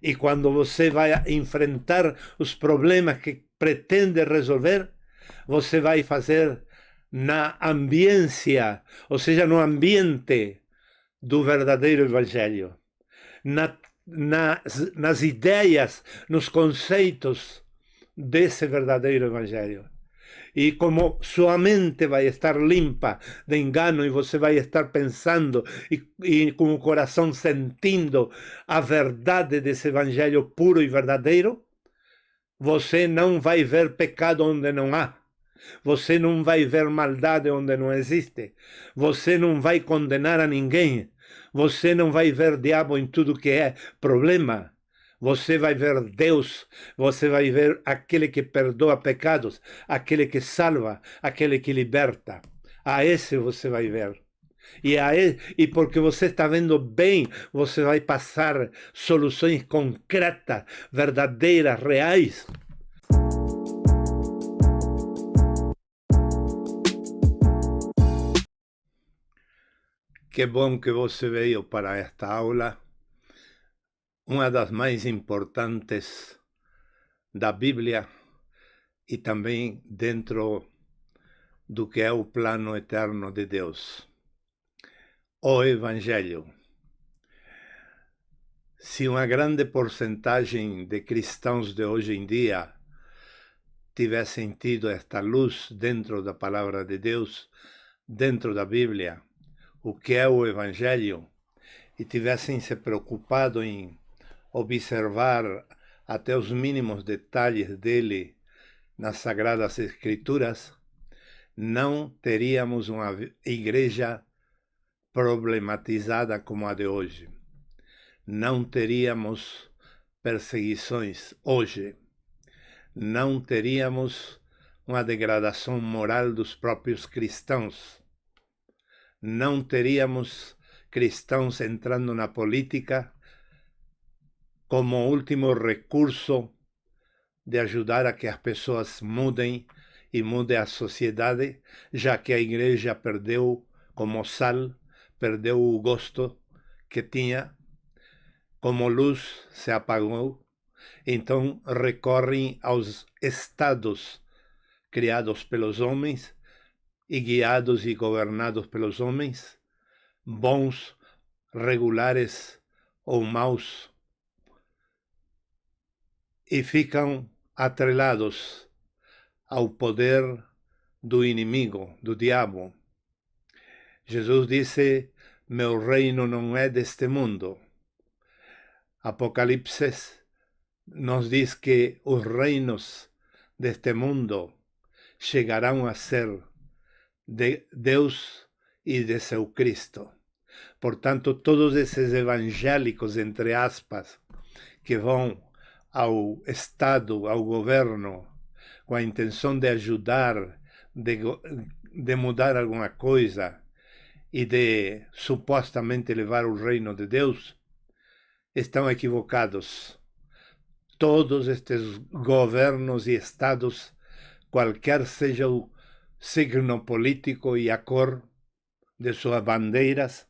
E quando você vai enfrentar os problemas que pretende resolver, você vai fazer na ambiência, ou seja, no ambiente do verdadeiro evangelho, nas ideias, nos conceitos desse verdadeiro evangelho. E como sua mente vai estar limpa de engano e você vai estar pensando e com o coração sentindo a verdade desse evangelho puro e verdadeiro, você não vai ver pecado onde não há. Você não vai ver maldade onde não existe. Você não vai condenar a ninguém. Você não vai ver diabo em tudo que é problema. Você vai ver Deus. Você vai ver aquele que perdoa pecados, aquele que salva, aquele que liberta. A esse você vai ver. E porque você está vendo bem, você vai passar soluções concretas, verdadeiras, reais. Que bom que você veio para esta aula, uma das mais importantes da Bíblia e também dentro do que é o plano eterno de Deus. O Evangelho. Se uma grande porcentagem de cristãos de hoje em dia tivessem tido esta luz dentro da palavra de Deus, dentro da Bíblia, o que é o Evangelho, e tivessem se preocupado em observar até os mínimos detalhes dele nas Sagradas Escrituras, não teríamos uma igreja problematizada como a de hoje. Não teríamos perseguições hoje. Não teríamos uma degradação moral dos próprios cristãos. Não teríamos cristãos entrando na política como último recurso de ajudar a que as pessoas mudem e mude a sociedade, já que a igreja perdeu como sal, perdeu o gosto que tinha, como luz se apagou, então recorrem aos estados criados pelos homens e guiados e governados pelos homens, bons, regulares ou maus, e ficam atrelados ao poder do inimigo, do diabo. Jesus disse: meu reino não é deste mundo. Apocalipse nos diz que os reinos deste mundo chegarão a ser de Deus e de seu Cristo. Portanto, todos esses evangélicos, entre aspas, que vão ao Estado, ao governo, com a intenção de ajudar, de mudar alguma coisa e de supostamente levar o reino de Deus, estão equivocados. Todos estes governos e estados, qualquer seja o signo político e a cor de suas bandeiras,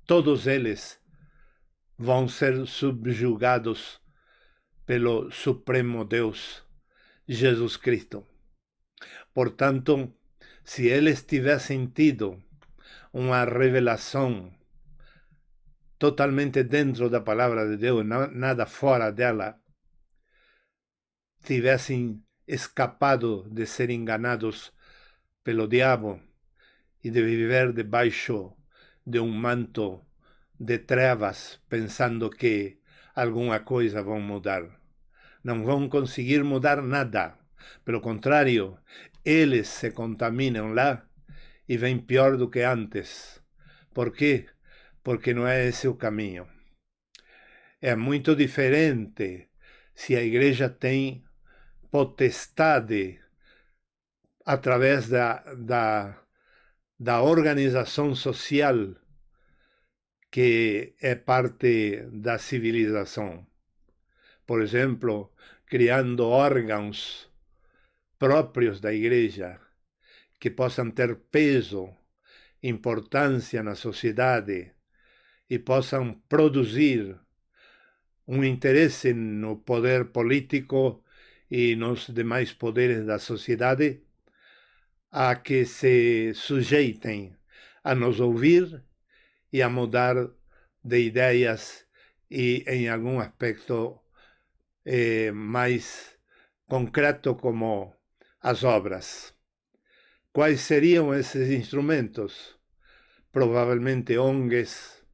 todos eles vão ser subjugados pelo Supremo Deus, Jesus Cristo. Portanto, se eles tivessem tido uma revelação totalmente dentro da palavra de Deus, nada fora dela, tivessem escapado de ser enganados pelo diabo e de viver debaixo de um manto de trevas, pensando que alguma coisa vão mudar. Não vão conseguir mudar nada. Pelo contrário, eles se contaminam lá e vêm pior do que antes. Por quê? Porque não é esse o caminho. É muito diferente se a igreja tem potestade através da organização social que é parte da civilização. Por exemplo, criando órgãos próprios da igreja que possam ter peso, importância na sociedade e possam produzir um interesse no poder político e nos demais poderes da sociedade a que se sujeitem a nos ouvir e a mudar de ideias e em algum aspecto mais concreto como as obras. Quais seriam esses instrumentos? Provavelmente ONGs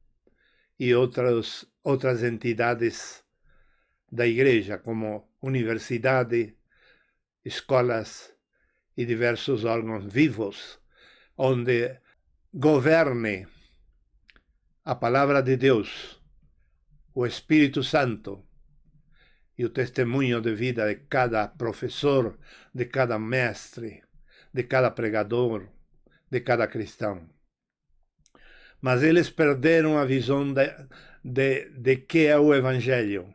e outras entidades da igreja, como universidade, escolas e diversos órgãos vivos, onde governe a palavra de Deus, o Espírito Santo e o testemunho de vida de cada professor, de cada mestre, de cada pregador, de cada cristão. Mas eles perderam a visão de que é o Evangelho.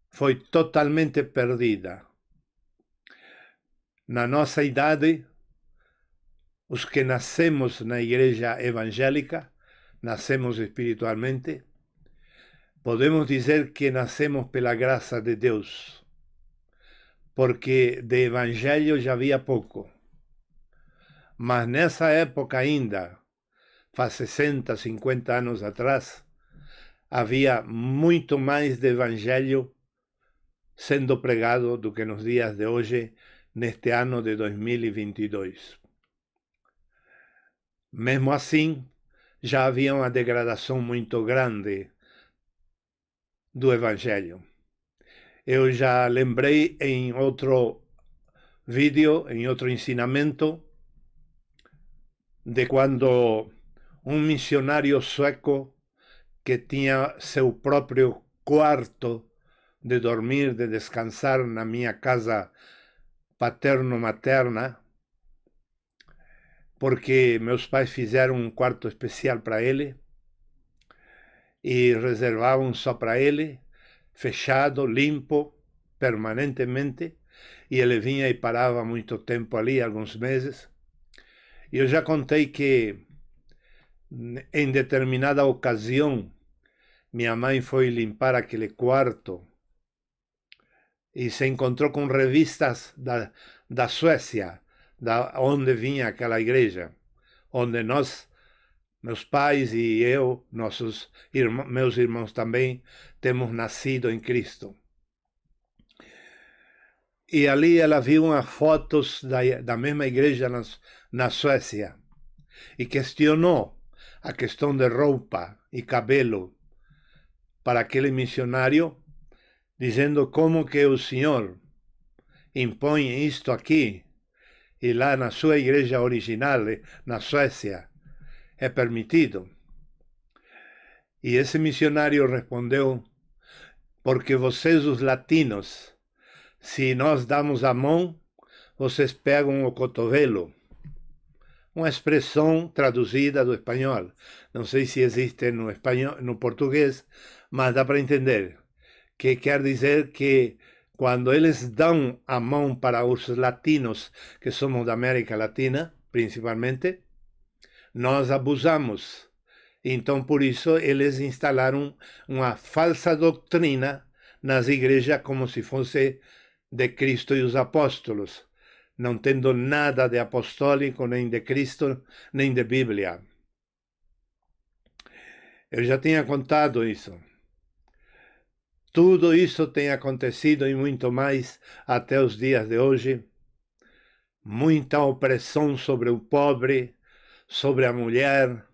Foi totalmente perdida. Na nossa idade, os que nascemos na igreja evangélica, nascemos espiritualmente, podemos dizer que nascemos pela graça de Deus, porque de evangelho já havia pouco. Mas nessa época ainda, faz 60, 50 anos atrás, havia muito mais de evangelho sendo pregado do que nos dias de hoje, neste ano de 2022. Mesmo assim, já havia uma degradação muito grande do Evangelho. Eu já lembrei em outro vídeo, em outro ensinamento, de quando um missionário sueco que tinha seu próprio quarto de dormir, de descansar na minha casa paterno-materna, porque meus pais fizeram um quarto especial para ele e reservavam só para ele, fechado, limpo, permanentemente, e ele vinha e parava muito tempo ali, alguns meses. E eu já contei que, em determinada ocasião, minha mãe foi limpar aquele quarto e se encontrou com revistas da Suécia, da onde vinha aquela igreja, onde nós, meus pais e eu, meus irmãos também, temos nascido em Cristo. E ali ela viu umas fotos da mesma igreja na Suécia e questionou a questão de roupa e cabelo para aquele missionário, dizendo como que o Senhor impõe isto aqui e lá na sua igreja original, na Suécia, é permitido. E esse missionário respondeu: porque vocês, os latinos, se nós damos a mão, vocês pegam o cotovelo. Uma expressão traduzida do espanhol. Não sei se existe no espanhol, no português, mas dá para entender. Que quer dizer que quando eles dão a mão para os latinos, que somos da América Latina, principalmente, nós abusamos. Então, por isso, eles instalaram uma falsa doutrina nas igrejas como se fosse de Cristo e os apóstolos, não tendo nada de apostólico, nem de Cristo, nem de Bíblia. Eu já tinha contado isso. Tudo isso tem acontecido e muito mais até os dias de hoje. Muita opressão sobre o pobre, sobre a mulher,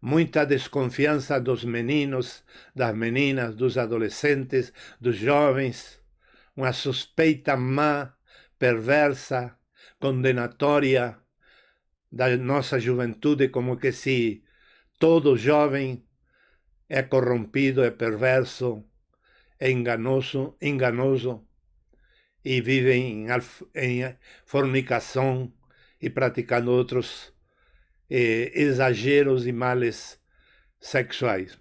muita desconfiança dos meninos, das meninas, dos adolescentes, dos jovens, uma suspeita má, perversa, condenatória da nossa juventude, como que se todo jovem é corrompido, é perverso, é enganoso e vive em fornicação e praticando outros exageros e males sexuais.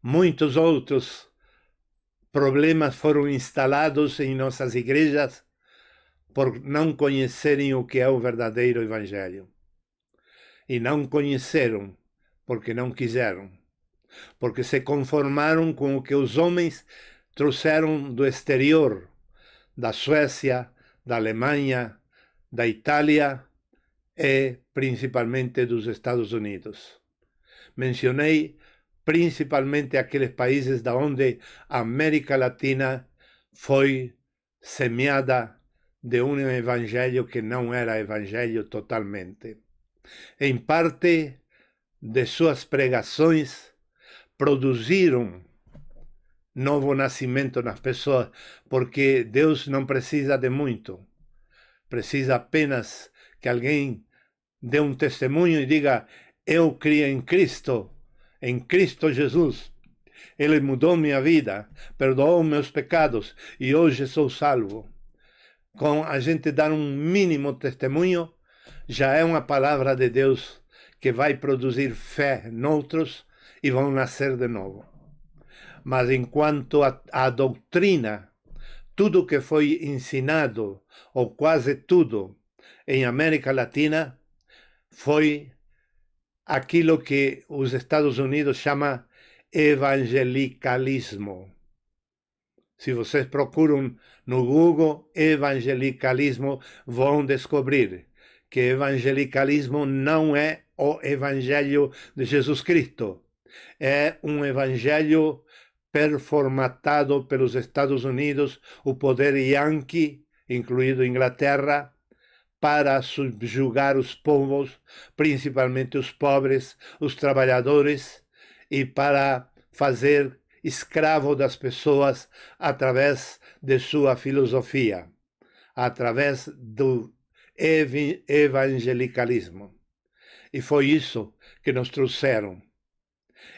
Muitos outros problemas foram instalados em nossas igrejas por não conhecerem o que é o verdadeiro evangelho. E não conheceram porque não quiseram. porque se conformaram com o que os homens trouxeram do exterior, da Suécia, da Alemanha, da Itália e principalmente dos Estados Unidos. Mencionei principalmente aqueles países da onde a América Latina foi semeada de um evangelho que não era evangelho totalmente. Em parte de suas pregações produziram novo nascimento nas pessoas, porque Deus não precisa de muito. Precisa apenas que alguém dê um testemunho e diga: eu criei em Cristo Jesus. Ele mudou minha vida, perdoou meus pecados e hoje sou salvo. Com a gente dar um mínimo testemunho, já é uma palavra de Deus que vai produzir fé noutros e vão nascer de novo. Mas enquanto a doutrina, tudo que foi ensinado, ou quase tudo, em América Latina, foi aquilo que os Estados Unidos chamam evangelicalismo. Se vocês procuram no Google evangelicalismo, vão descobrir que evangelicalismo não é o evangelho de Jesus Cristo. É um evangelho performatado pelos Estados Unidos, o poder yankee, incluído Inglaterra, para subjugar os povos, principalmente os pobres, os trabalhadores, e para fazer escravo das pessoas através de sua filosofia, através do evangelicalismo. E foi isso que nos trouxeram.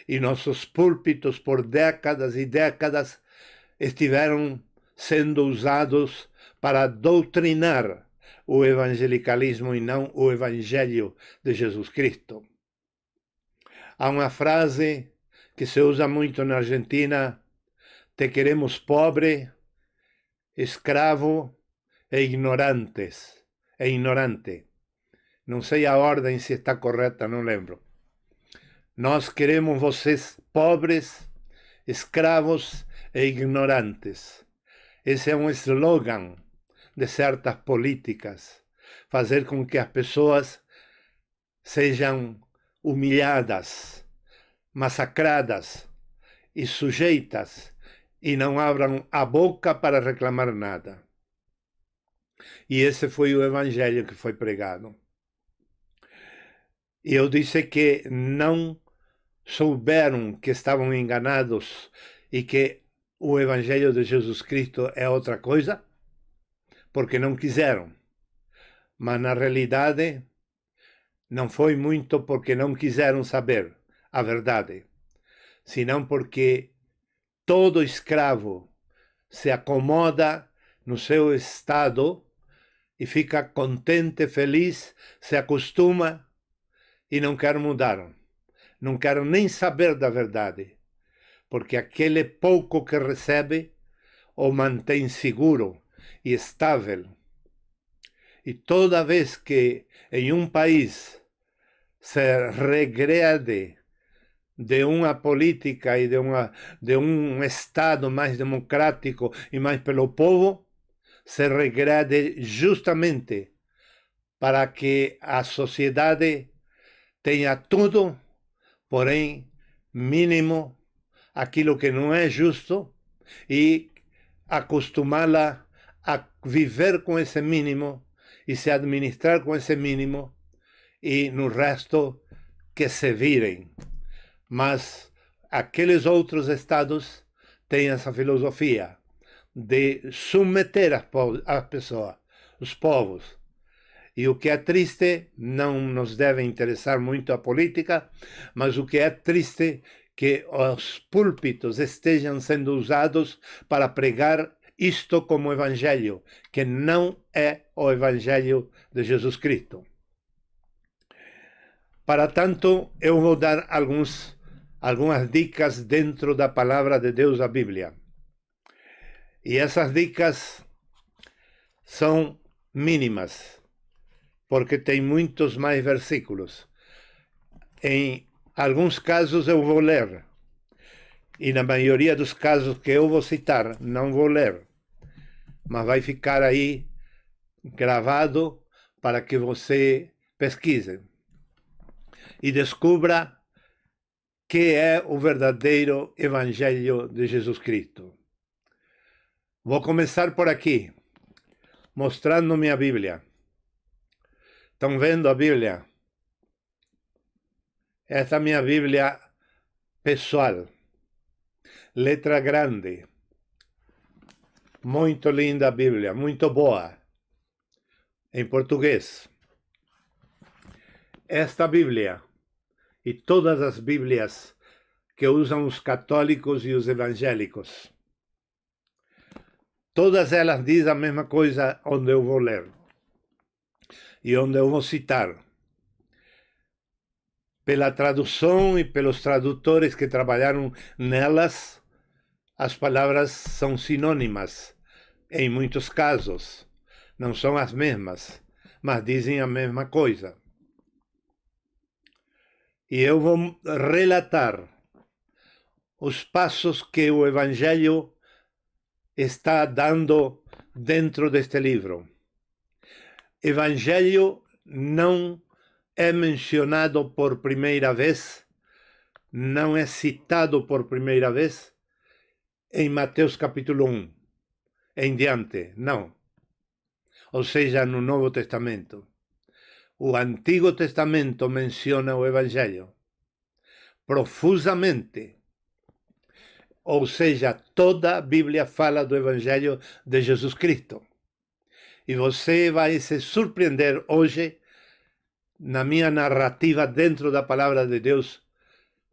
E nossos púlpitos, por décadas e décadas, estiveram sendo usados para doutrinar o evangelicalismo e não o evangelho de Jesus Cristo. Há uma frase que se usa muito na Argentina: te queremos pobre, escravo e ignorante. Não sei a ordem se está correta, não lembro. Nós queremos vocês pobres, escravos e ignorantes. Esse é um slogan de certas políticas. Fazer com que as pessoas sejam humilhadas, massacradas e sujeitas e não abram a boca para reclamar nada. E esse foi o evangelho que foi pregado. E eu disse que não souberam que estavam enganados e que o evangelho de Jesus Cristo é outra coisa, porque não quiseram. Mas na realidade não foi muito porque não quiseram saber a verdade, senão porque todo escravo se acomoda no seu estado e fica contente, feliz, se acostuma e não quer mudar. Não quer nem saber da verdade, porque aquele pouco que recebe o mantém seguro e estável. E toda vez que em um país se regrede de uma política e de um Estado mais democrático e mais pelo povo, se regrede justamente para que a sociedade tenha tudo, porém mínimo, aquilo que não é justo, e acostumá-la a viver com esse mínimo e se administrar com esse mínimo, e no resto que se virem. Mas aqueles outros estados têm essa filosofia de submeter as pessoas, os povos. E o que é triste, não nos deve interessar muito a política, mas o que é triste que os púlpitos estejam sendo usados para pregar isto como evangelho, que não é o evangelho de Jesus Cristo. Para tanto, eu vou dar algumas dicas dentro da palavra de Deus, a Bíblia. E essas dicas são mínimas, porque tem muitos mais versículos. Em alguns casos eu vou ler, E na maioria dos casos que eu vou citar, não vou ler, mas vai ficar aí gravado para que você pesquise e descubra que é o verdadeiro Evangelho de Jesus Cristo. Vou começar por aqui, mostrando minha Bíblia. Estão vendo a Bíblia? Esta é a minha Bíblia pessoal. Letra grande. Muito linda a Bíblia, muito boa. Em português. Esta Bíblia e todas as Bíblias que usam os católicos e os evangélicos, todas elas dizem a mesma coisa onde eu vou ler e onde eu vou citar. Pela tradução e pelos tradutores que trabalharam nelas, as palavras são sinônimas em muitos casos. Não são as mesmas, mas dizem a mesma coisa. E eu vou relatar os passos que o Evangelho está dando dentro deste livro. Evangelho não é mencionado por primeira vez, não é citado por primeira vez em Mateus capítulo 1 em diante, não. Ou seja, no Novo Testamento. O Antigo Testamento menciona o Evangelho profusamente. Ou seja, toda a Bíblia fala do Evangelho de Jesus Cristo. E você vai se surpreender hoje, na minha narrativa dentro da Palavra de Deus,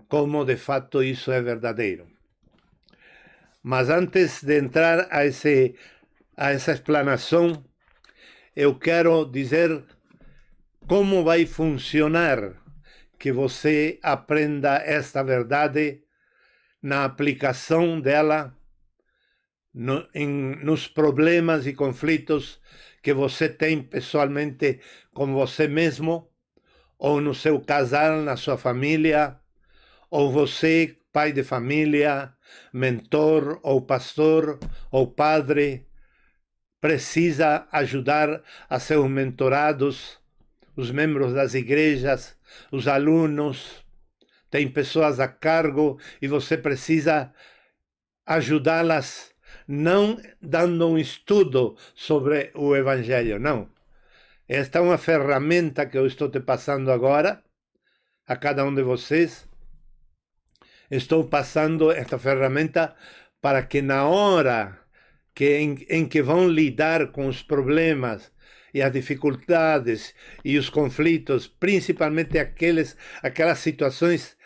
como de fato isso é verdadeiro. Mas antes de entrar a essa explanação, eu quero dizer como vai funcionar que você aprenda esta verdade na aplicação dela nos problemas e conflitos que você tem pessoalmente com você mesmo, ou no seu casal, na sua família, ou você, pai de família, mentor, ou pastor, ou padre, precisa ajudar a seus mentorados, os membros das igrejas, os alunos, tem pessoas a cargo e você precisa ajudá-las, não dando um estudo sobre o Evangelho, não. Esta é uma ferramenta que eu estou te passando agora, a cada um de vocês. Estou passando esta ferramenta para que na hora em que vão lidar com os problemas e as dificuldades e os conflitos, principalmente aquelas situações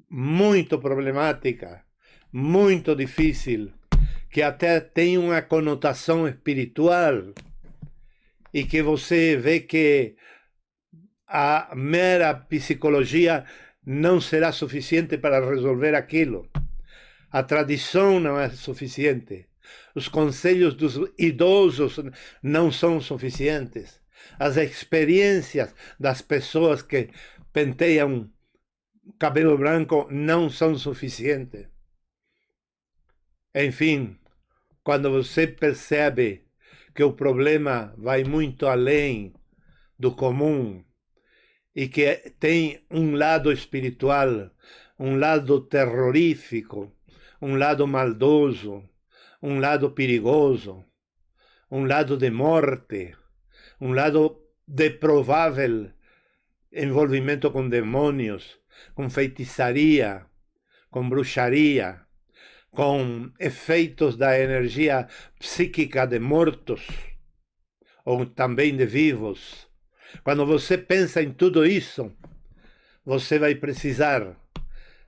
muito problemáticas, muito difíceis, que até tem uma conotação espiritual e que você vê que a mera psicologia não será suficiente para resolver aquilo. A tradição não é suficiente. Os conselhos dos idosos não são suficientes. As experiências das pessoas que penteiam cabelo branco não são suficientes. Enfim, quando você percebe que o problema vai muito além do comum e que tem um lado espiritual, um lado terrorífico, um lado maldoso, um lado perigoso, um lado de morte, um lado de provável envolvimento com demônios, com feitiçaria, com bruxaria, com efeitos da energia psíquica de mortos, ou também de vivos. Quando você pensa em tudo isso, você vai precisar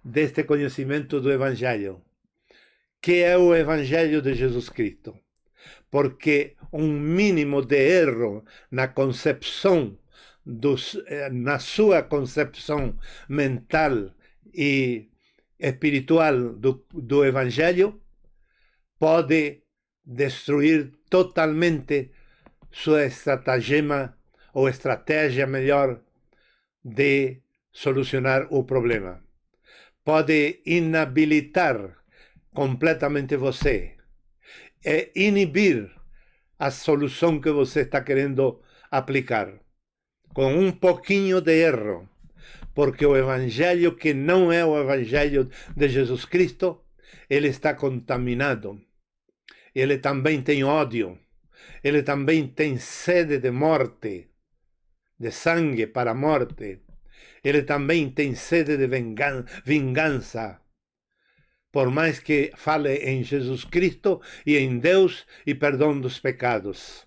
deste conhecimento do Evangelho, que é o Evangelho de Jesus Cristo. Porque um mínimo de erro na concepção, na sua concepção mental e espiritual do Evangelho, pode destruir totalmente sua estratagema ou estratégia melhor de solucionar o problema. Pode inabilitar completamente você. É inibir a solução que você está querendo aplicar, com um pouquinho de erro, porque o evangelho que não é o evangelho de Jesus Cristo, ele está contaminado. Ele também tem ódio, ele também tem sede de morte, de sangue para a morte. Ele também tem sede de vingança. Por mais que fale em Jesus Cristo e em Deus e perdão dos pecados.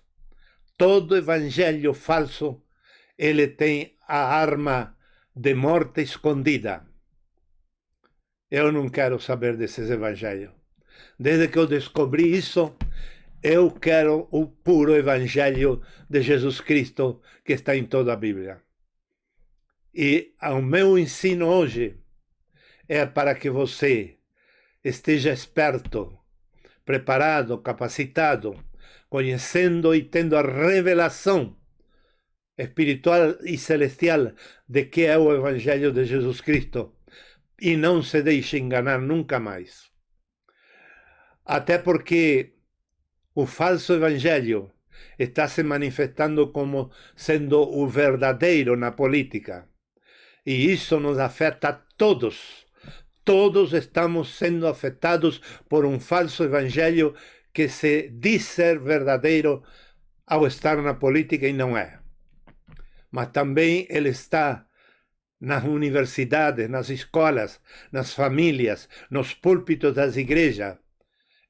Todo evangelho falso, ele tem a arma de morte escondida. Eu não quero saber desses evangelhos. Desde que eu descobri isso, eu quero o puro evangelho de Jesus Cristo que está em toda a Bíblia. E o meu ensino hoje é para que você esteja esperto, preparado, capacitado, conhecendo e tendo a revelação espiritual e celestial de que é o evangelho de Jesus Cristo. E não se deixe enganar nunca mais. Até porque o falso evangelho está se manifestando como sendo o verdadeiro na política. E isso nos afeta a todos. Todos estamos sendo afetados por um falso evangelho que se diz ser verdadeiro ao estar na política e não é. Mas também ele está nas universidades, nas escolas, nas famílias, nos púlpitos das igrejas,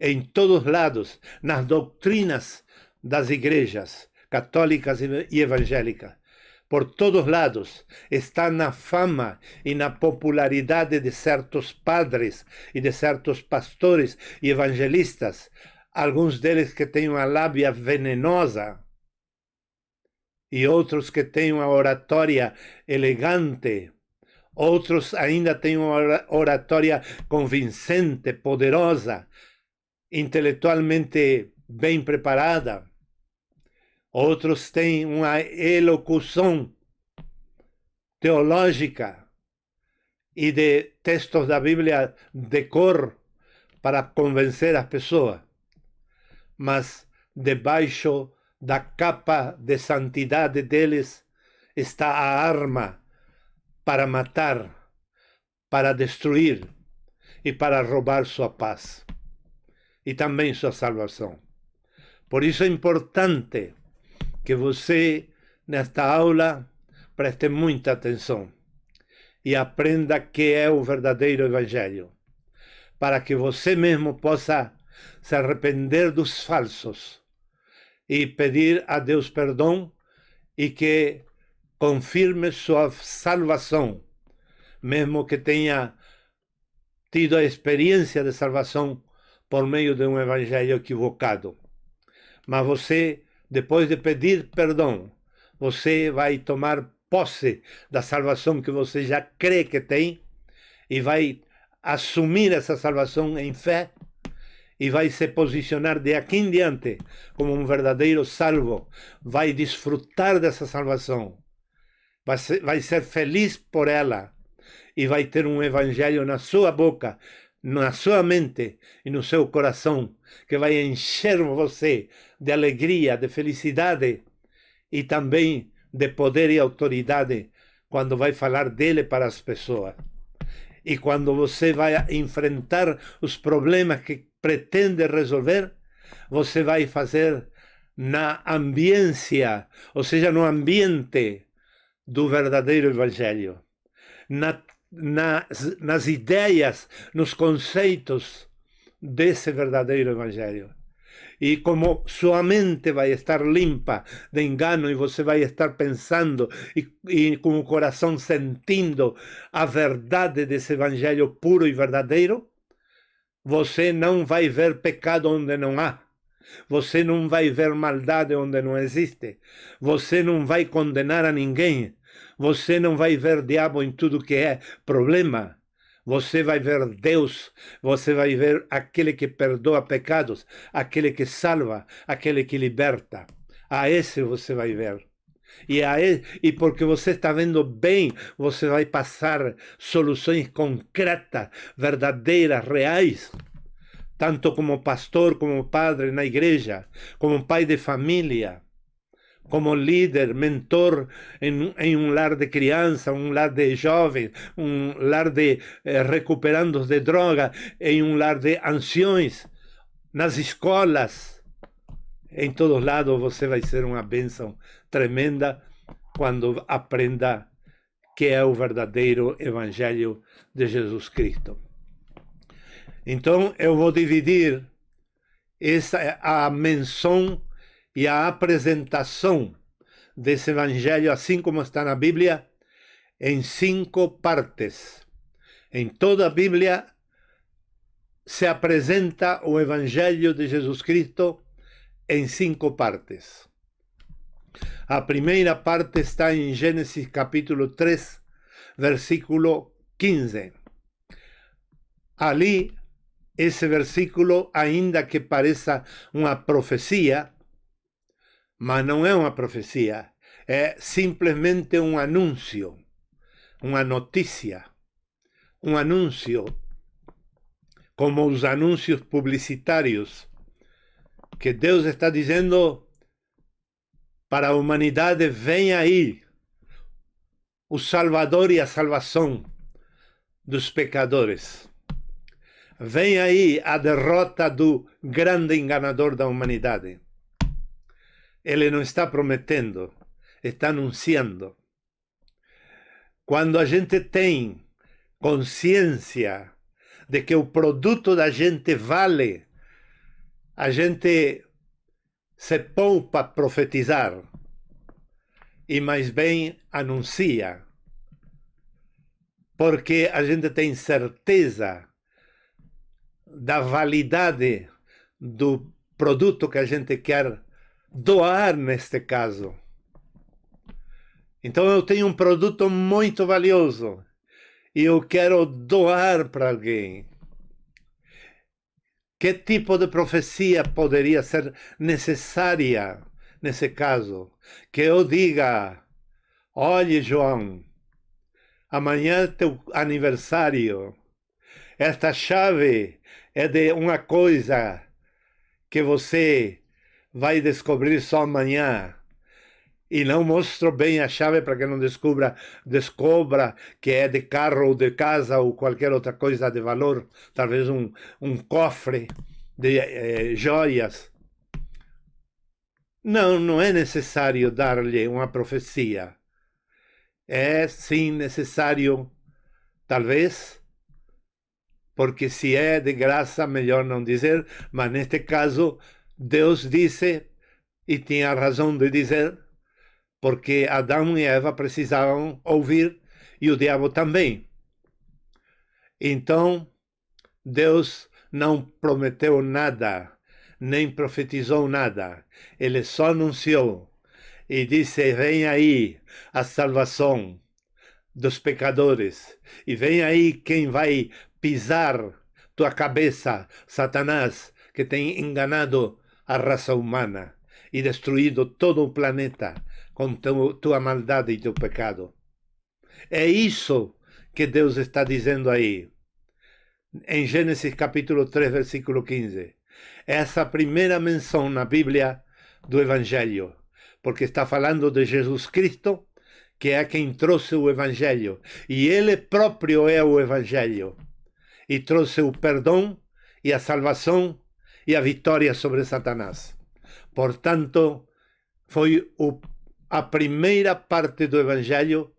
em todos lados, nas doutrinas das igrejas católicas e evangélicas. Por todos lados, está na fama e na popularidade de certos padres e de certos pastores e evangelistas, alguns deles que têm uma lábia venenosa e outros que têm uma oratória elegante, outros ainda têm uma oratória convincente, poderosa, intelectualmente bem preparada. Outros têm uma elocução teológica e de textos da Bíblia de cor para convencer as pessoas. Mas debaixo da capa de santidade deles está a arma para matar, para destruir e para roubar sua paz e também sua salvação. Por isso é importante que você, nesta aula, preste muita atenção e aprenda que é o verdadeiro evangelho, para que você mesmo possa se arrepender dos falsos e pedir a Deus perdão e que confirme sua salvação, mesmo que tenha tido a experiência de salvação por meio de um evangelho equivocado. Mas você, depois de pedir perdão, você vai tomar posse da salvação que você já crê que tem e vai assumir essa salvação em fé e vai se posicionar de aqui em diante como um verdadeiro salvo. Vai desfrutar dessa salvação, vai ser feliz por ela e vai ter um evangelho na sua boca, na sua mente e no seu coração, que vai encher você de alegria, de felicidade e também de poder e autoridade quando vai falar dele para as pessoas. E quando você vai enfrentar os problemas que pretende resolver, você vai fazer na ambiência, ou seja, no ambiente do verdadeiro evangelho, nas ideias, nos conceitos desse verdadeiro evangelho. E como sua mente vai estar limpa de engano e você vai estar pensando e com o coração sentindo a verdade desse evangelho puro e verdadeiro, você não vai ver pecado onde não há. Você não vai ver maldade onde não existe. Você não vai condenar a ninguém. Você não vai ver diabo em tudo que é problema. Você vai ver Deus, você vai ver aquele que perdoa pecados, aquele que salva, aquele que liberta. A esse você vai ver. E porque você está vendo bem, você vai passar soluções concretas, verdadeiras, reais, tanto como pastor, como padre na igreja, como pai de família, como líder, mentor em um lar de criança, um lar de jovens, um lar de recuperandos de droga, em um lar de anciões, nas escolas. Em todos lados você vai ser uma bênção tremenda quando aprenda que é o verdadeiro Evangelho de Jesus Cristo. Então eu vou dividir a menção e a apresentação desse Evangelho, assim como está na Bíblia, em 5 partes. Em toda a Bíblia se apresenta o Evangelho de Jesus Cristo em 5 partes. A primeira parte está em Gênesis capítulo 3, versículo 15. Ali, esse versículo, ainda que pareça uma profecia, mas não é uma profecia, é simplesmente um anúncio, uma notícia, um anúncio, como os anúncios publicitários, que Deus está dizendo para a humanidade: vem aí o Salvador e a salvação dos pecadores. Vem aí a derrota do grande enganador da humanidade. Ele não está prometendo, está anunciando. Quando a gente tem consciência de que o produto da gente vale, a gente se poupa a profetizar e mais bem anuncia, porque a gente tem certeza da validade do produto que a gente quer doar neste caso. Então eu tenho um produto muito valioso e eu quero doar para alguém. Que tipo de profecia poderia ser necessária nesse caso? Que eu diga: olhe, João, amanhã é teu aniversário. Esta chave é de uma coisa que você vai descobrir só amanhã. E não mostro bem a chave para que não descubra que é de carro ou de casa ou qualquer outra coisa de valor, talvez um cofre de joias. Não, não é necessário dar-lhe uma profecia. É sim necessário, talvez, porque se é de graça, melhor não dizer, mas neste caso, Deus disse, e tinha razão de dizer, porque Adão e Eva precisavam ouvir e o diabo também. Então, Deus não prometeu nada, nem profetizou nada. Ele só anunciou e disse: vem aí a salvação dos pecadores, e vem aí quem vai pisar tua cabeça, Satanás, que tem enganado a raça humana e destruído todo o planeta com tua maldade e teu pecado. É isso que Deus está dizendo aí, em Gênesis capítulo 3, versículo 15. Essa primeira menção na Bíblia do Evangelho, porque está falando de Jesus Cristo, que é quem trouxe o Evangelho, e ele próprio é o Evangelho, e trouxe o perdão e a salvação e a vitória sobre Satanás. Portanto, foi a primeira parte do Evangelho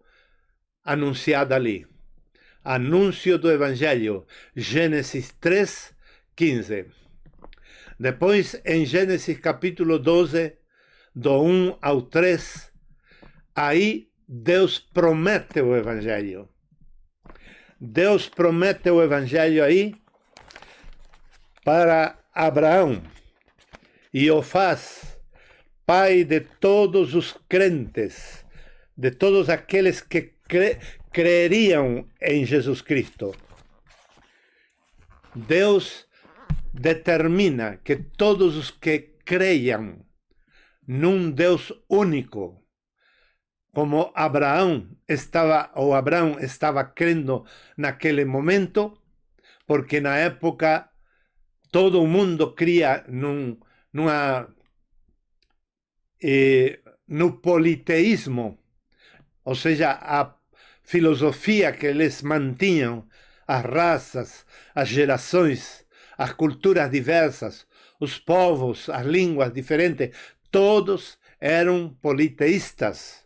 anunciada ali. Anúncio do Evangelho, Gênesis 3, 15. Depois, em Gênesis capítulo 12, do 1 ao 3, aí Deus promete o Evangelho. Deus promete o Evangelho aí para Abraão e o faz pai de todos os crentes, de todos aqueles que creriam em Jesus Cristo. Deus determina que todos os que creiam num Deus único, como Abraão estava crendo naquele momento, porque na época todo mundo cria no politeísmo, ou seja, a filosofia que eles mantinham, as raças, as gerações, as culturas diversas, os povos, as línguas diferentes, todos eram politeístas.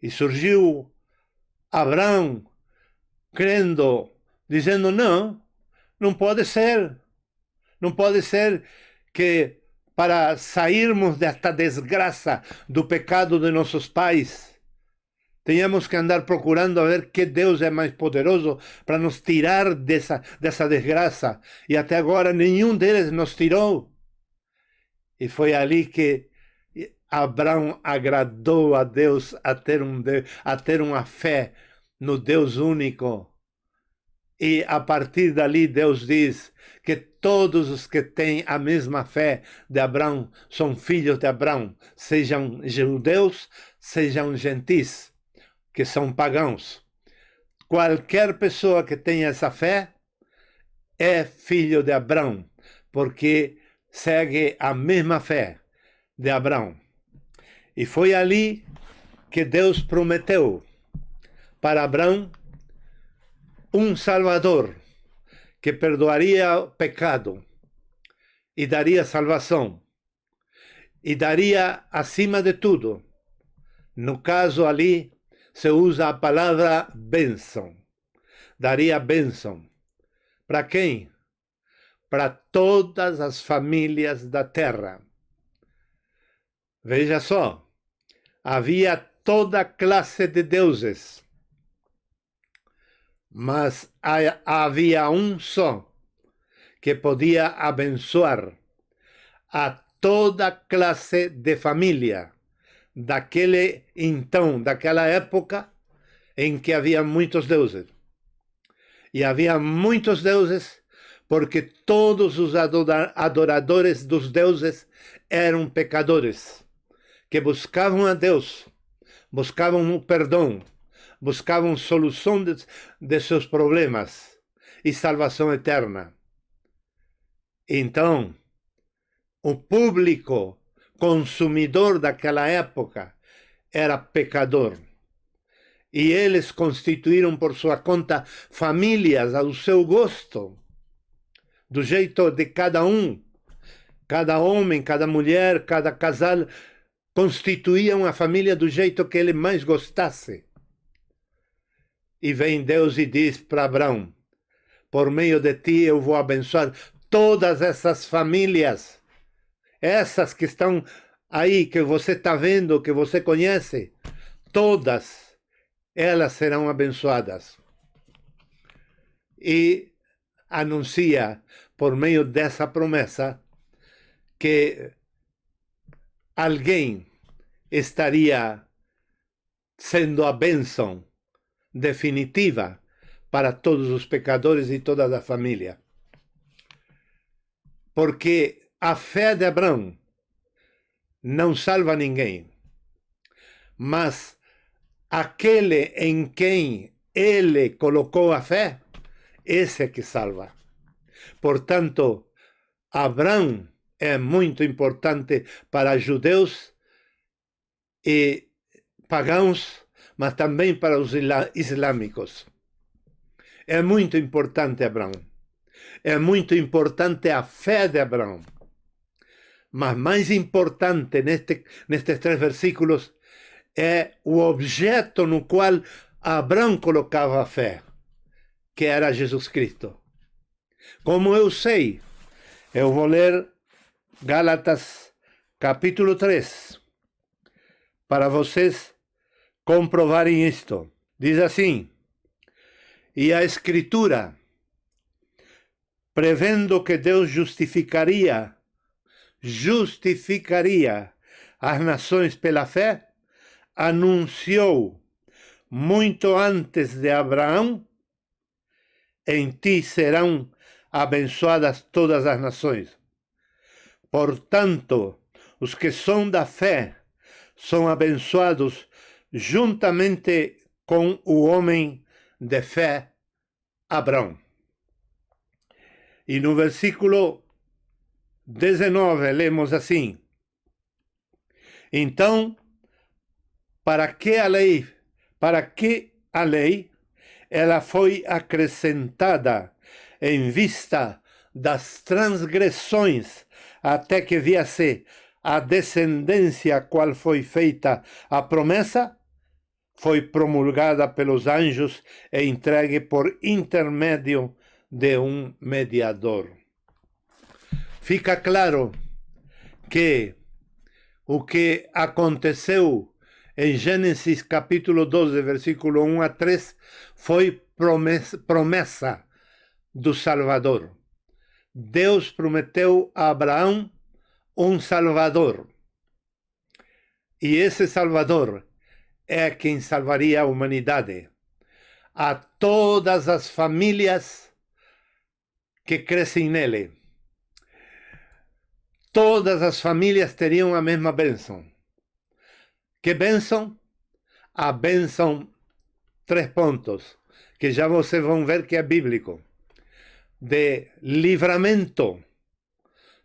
E surgiu Abraão crendo, dizendo, não pode ser. Não pode ser que para sairmos desta desgraça do pecado de nossos pais, tenhamos que andar procurando a ver que Deus é mais poderoso para nos tirar dessa desgraça. E até agora nenhum deles nos tirou. E foi ali que Abraão agradou a Deus a ter uma fé no Deus único. E a partir dali Deus diz que todos os que têm a mesma fé de Abraão são filhos de Abraão, sejam judeus, sejam gentis, que são pagãos. Qualquer pessoa que tenha essa fé é filho de Abraão, porque segue a mesma fé de Abraão. E foi ali que Deus prometeu para Abraão um Salvador que perdoaria o pecado e daria salvação. E daria, acima de tudo, no caso ali, se usa a palavra bênção. Daria bênção. Para quem? Para todas as famílias da terra. Veja só, havia toda classe de deuses, mas havia um só que podia abençoar a toda classe de família daquela época em que havia muitos deuses. E havia muitos deuses porque todos os adoradores dos deuses eram pecadores, que buscavam a Deus, buscavam o perdão, buscavam solução de seus problemas e salvação eterna. Então, o público consumidor daquela época era pecador. E eles constituíram por sua conta famílias ao seu gosto, do jeito de cada um. Cada homem, cada mulher, cada casal constituía uma família do jeito que ele mais gostasse. E vem Deus e diz para Abraão, por meio de ti eu vou abençoar todas essas famílias, essas que estão aí, que você está vendo, que você conhece, todas elas serão abençoadas. E anuncia, por meio dessa promessa, que alguém estaria sendo a bênção definitiva para todos os pecadores e toda a família. Porque a fé de Abraão não salva ninguém, mas aquele em quem ele colocou a fé, esse é que salva. Portanto, Abraão é muito importante para judeus e pagãos, mas também para os islâmicos. É muito importante Abraão. É muito importante a fé de Abraão. Mas mais importante nestes 3 versículos é o objeto no qual Abraão colocava a fé, que era Jesus Cristo. Como eu sei, eu vou ler Gálatas capítulo 3, para vocês comprovarem isto. Diz assim: e a Escritura, prevendo que Deus justificaria as nações pela fé, anunciou muito antes de Abraão: em ti serão abençoadas todas as nações. Portanto, os que são da fé são abençoados juntamente com o homem de fé, Abraão. E no versículo 19 lemos assim: então, para que a lei? Para que a lei? Ela foi acrescentada em vista das transgressões, até que viesse a descendência qual foi feita a promessa, foi promulgada pelos anjos e entregue por intermédio de um mediador. Fica claro que o que aconteceu em Gênesis capítulo 12, versículo 1 a 3, foi promessa do Salvador. Deus prometeu a Abraão um Salvador. E esse Salvador é quem salvaria a humanidade. A todas as famílias que crescem nele. Todas as famílias teriam a mesma bênção. Que bênção? A bênção, 3 pontos, que já vocês vão ver que é bíblico. De livramento.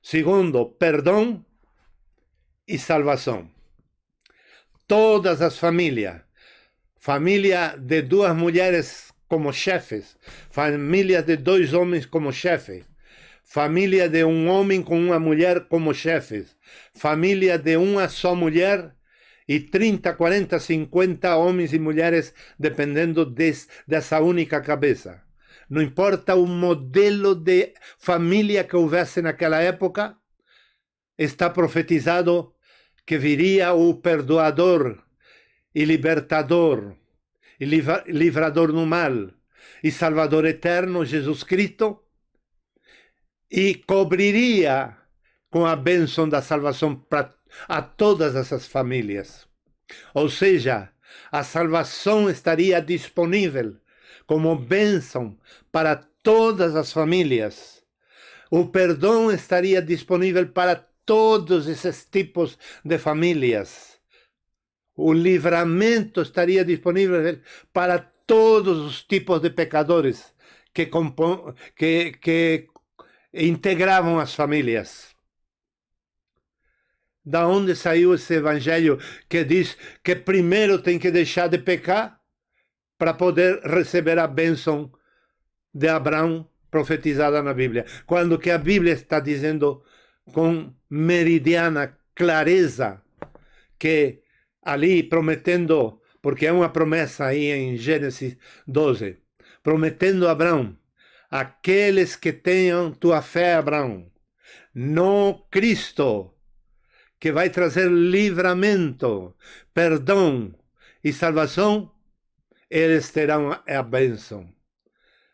Segundo, perdão e salvação. Todas as famílias. Família de 2 mulheres como chefes. Família de 2 homens como chefes. Família de um homem com uma mulher como chefes. Família de uma só mulher e 30, 40, 50 homens e mulheres dependendo dessa única cabeça. Não importa o modelo de família que houvesse naquela época, está profetizado que viria o perdoador e libertador, e livrador no mal, e salvador eterno, Jesus Cristo, e cobriria com a bênção da salvação a todas essas famílias. Ou seja, a salvação estaria disponível como bênção para todas as famílias. O perdão estaria disponível para todos esses tipos de famílias. O livramento estaria disponível para todos os tipos de pecadores que integravam as famílias. Da onde saiu esse evangelho que diz que primeiro tem que deixar de pecar para poder receber a bênção de Abraão profetizada na Bíblia? Quando que a Bíblia está dizendo com meridiana clareza que ali prometendo, porque é uma promessa aí em Gênesis 12, prometendo a Abraão: aqueles que tenham tua fé, Abraão, no Cristo, que vai trazer livramento, perdão e salvação, eles terão a bênção.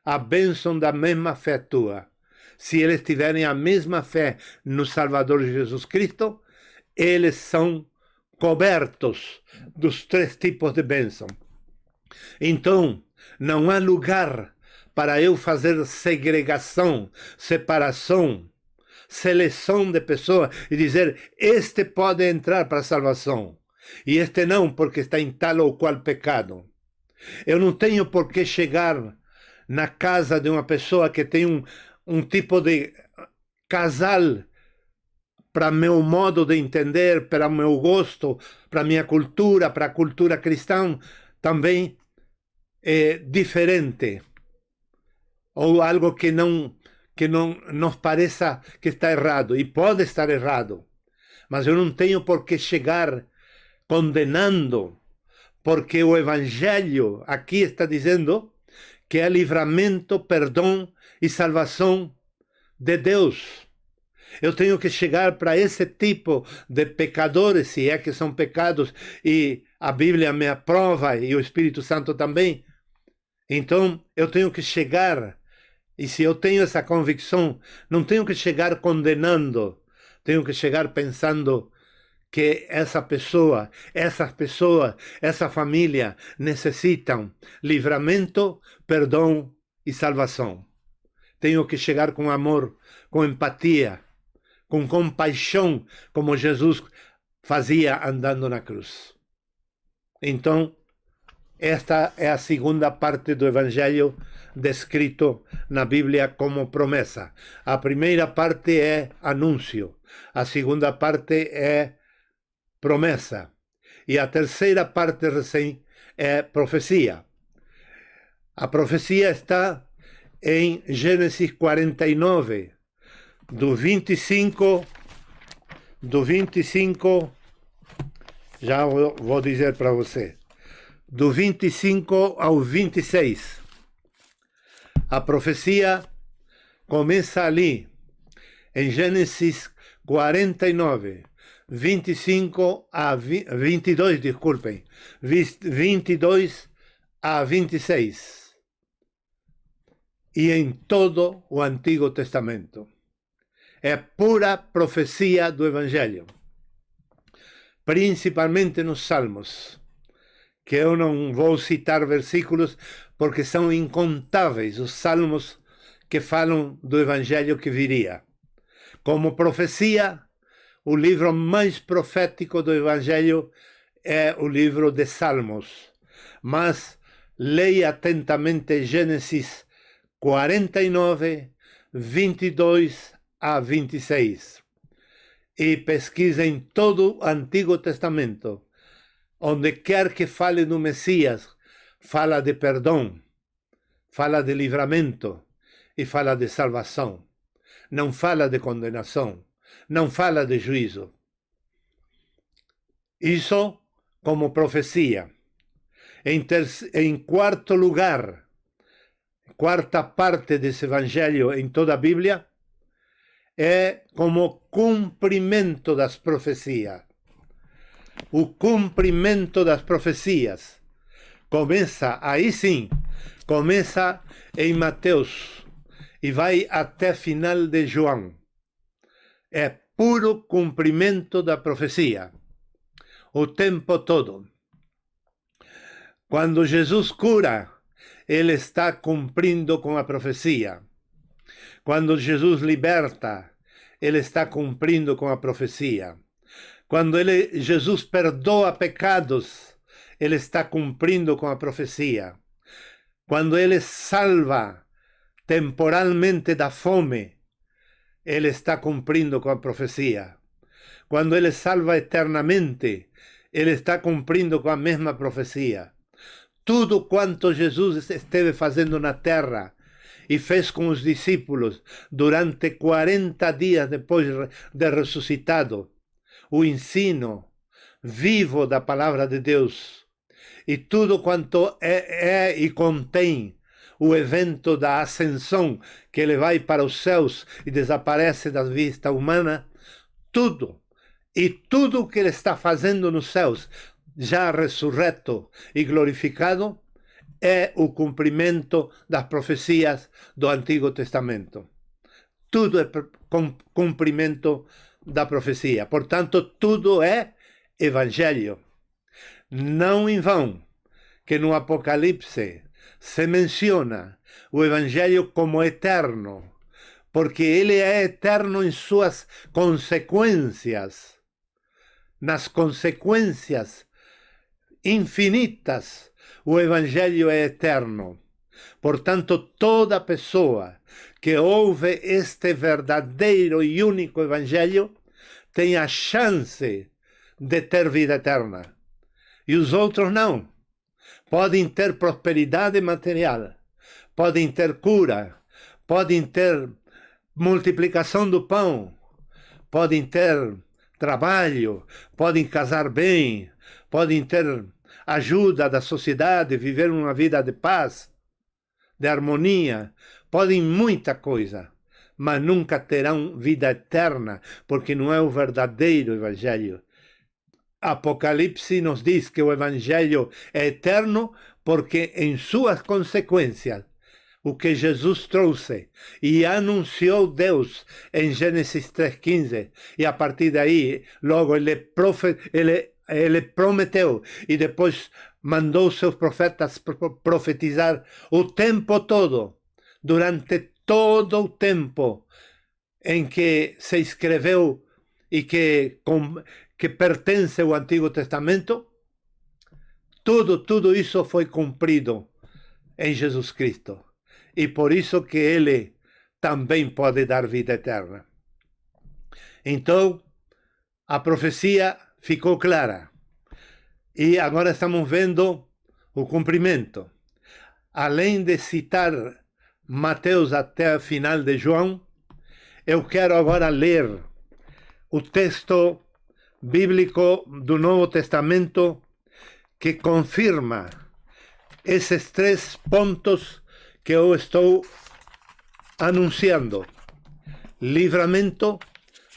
A bênção da mesma fé tua. Se eles tiverem a mesma fé no Salvador Jesus Cristo, eles são cobertos dos 3 tipos de bênção. Então, não há lugar para eu fazer segregação, separação, seleção de pessoas e dizer: este pode entrar para a salvação e este não, porque está em tal ou qual pecado. Eu não tenho por que chegar na casa de uma pessoa que tem um tipo de casal, para meu modo de entender, para meu gosto, para minha cultura, para a cultura cristã, também é diferente. Ou algo que não nos pareça que está errado, e pode estar errado, mas eu não tenho por que chegar condenando, porque o Evangelho aqui está dizendo que é livramento, perdão e salvação de Deus. Eu tenho que chegar para esse tipo de pecadores, se é que são pecados, e a Bíblia me aprova, e o Espírito Santo também. Então, eu tenho que chegar. E se eu tenho essa convicção, não tenho que chegar condenando, tenho que chegar pensando que essa pessoa, essas pessoas, essa família necessitam livramento, perdão e salvação. Tenho que chegar com amor, com empatia, com compaixão, como Jesus fazia andando na cruz. Então, Esta é a segunda parte do Evangelho descrito na Bíblia como promessa. A primeira parte é anúncio, a segunda parte é promessa, e a terceira parte recém é profecia. A profecia está em Gênesis 49, do 25, já vou dizer para você, do 25 ao 26. A profecia começa ali, em Gênesis 49, 25 a 22, desculpem, 22 a 26. E em todo o Antigo Testamento. É pura profecia do Evangelho. Principalmente nos Salmos, que eu não vou citar versículos porque são incontáveis os salmos que falam do Evangelho que viria. Como profecia, o livro mais profético do Evangelho é o livro de Salmos. Mas leia atentamente Gênesis 49, 22 a 26. E pesquise em todo o Antigo Testamento. Onde quer que fale do Messias, fala de perdão, fala de livramento e fala de salvação. Não fala de condenação, não fala de juízo. Isso como profecia. Em quarto lugar, quarta parte desse Evangelho em toda a Bíblia, é como cumprimento das profecias. O cumprimento das profecias começa, aí sim, começa em Mateus e vai até final de João. É puro cumprimento da profecia, o tempo todo. Quando Jesus cura, ele está cumprindo com a profecia. Quando Jesus liberta, ele está cumprindo com a profecia. Quando Jesus perdoa pecados, ele está cumprindo com a profecia. Quando ele salva temporalmente da fome, ele está cumprindo com a profecia. Quando ele salva eternamente, ele está cumprindo com a mesma profecia. Tudo quanto Jesus esteve fazendo na terra e fez com os discípulos durante 40 dias depois de ressuscitado, o ensino vivo da palavra de Deus, e tudo quanto é e contém o evento da ascensão, que ele vai para os céus e desaparece da vista humana, tudo, e tudo o que ele está fazendo nos céus, já ressurreto e glorificado, é o cumprimento das profecias do Antigo Testamento. Tudo é cumprimento da profecia. Portanto, tudo é Evangelho. Não em vão que no Apocalipse se menciona o Evangelho como eterno, porque ele é eterno em suas consequências, nas consequências infinitas. O Evangelho é eterno. Portanto, toda pessoa que ouve este verdadeiro e único Evangelho tem a chance de ter vida eterna. E os outros não. Podem ter prosperidade material, podem ter cura, podem ter multiplicação do pão, podem ter trabalho, podem casar bem, podem ter ajuda da sociedade, viver uma vida de paz, de harmonia, podem muita coisa, mas nunca terão vida eterna, porque não é o verdadeiro Evangelho. Apocalipse nos diz que o Evangelho é eterno porque em suas consequências, o que Jesus trouxe e anunciou Deus em Gênesis 3,15, e a partir daí, logo ele prometeu e depois mandou seus profetas profetizar o tempo todo, durante todo o tempo em que se escreveu e que pertence ao Antigo Testamento. Tudo isso foi cumprido em Jesus Cristo. E por isso que Ele também pode dar vida eterna. Então, a profecia ficou clara. E agora estamos vendo o cumprimento. Além de citar Mateus até o final de João, eu quero agora ler o texto bíblico do Novo Testamento que confirma esses 3 pontos que eu estou anunciando: livramento,